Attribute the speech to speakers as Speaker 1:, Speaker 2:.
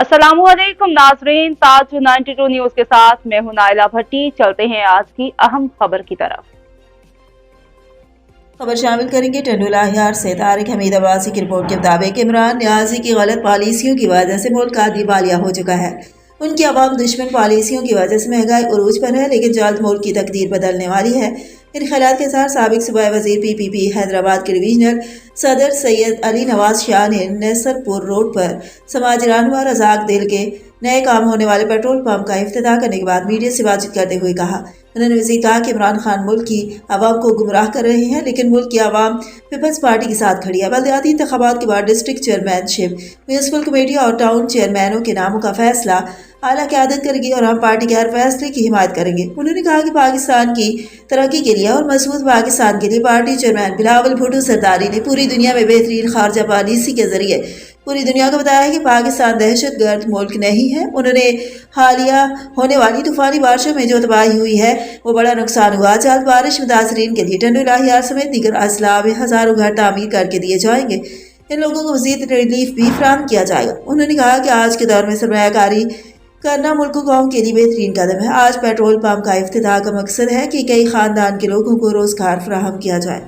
Speaker 1: अस्सलामुअलैकुम नाजरीन, ताज 92 न्यूज के साथ मैं हूं नाइला भट्टी। चलते हैं आज की अहम खबर की तरफ।
Speaker 2: खबर शामिल करेंगे टंडोला हियार से। तारिक हमीद अब्बासी की रिपोर्ट के मुताबिक इमरान न्याजी की गलत पॉलिसियों की वजह से मुल्क का दिवालिया हो चुका है। उनकी अवाम दुश्मन पॉलिसियों की वजह से महंगाई उरूज पर है, लेकिन जल्द मुल्क की तकदीर बदलने वाली है। इन ख्यालात के साथ साबिक सूबाई वजीर PPP हैदराबाद के डिवीजनल सदर सैयद अली नवाज शाह ने नसरपुर रोड पर समाजी रहनुमा रजाक दिल के नए काम होने वाले पेट्रोल पंप का इफ्तिताह करने के बाद मीडिया से बातचीत करते हुए कहा। उन्होंने मजीद कहा कि इमरान खान मुल्क की आवाम को गुमराह कर रहे हैं, लेकिन मुल्क की आवाम पीपल्स पार्टी के साथ खड़ी है। बल्दियाती इंतखाबात के बाद डिस्ट्रिक्ट चेयरमैनशिप, म्यूनसिपल कमेटी और टाउन चेयरमैनों के नामों का फैसला आला क़यादत करेगी और हम पार्टी के हर फैसले की हिमायत करेंगे। उन्होंने कहा कि पाकिस्तान की तरक्की के लिए और मजबूत पाकिस्तान के लिए पार्टी चेयरमैन बिलावल भुट्टो सरदारी ने पूरी दुनिया में बेहतरीन खारजा पॉलिसी के जरिए पूरी दुनिया को बताया है कि पाकिस्तान दहशत गर्द मुल्क नहीं है। उन्होंने हालिया होने वाली तूफानी बारिशों में जो तबाही हुई है वो बड़ा नुकसान हुआ। जल्द बारिश मुतासरीन के लिए टंडोला हियार समेत दीगर अजला में हजारों घर तामीर करके दिए जाएंगे। इन लोगों को मजीद रिलीफ भी फराहम किया जाएगा। उन्होंने कहा कि आज के दौर में सरमायाकारी करना मुल्क कौम के लिए बेहतरीन कदम है। आज पेट्रोल पंप का इफ्तिताह का मकसद है कि कई खानदान के लोगों को रोजगार फराहम किया जाए।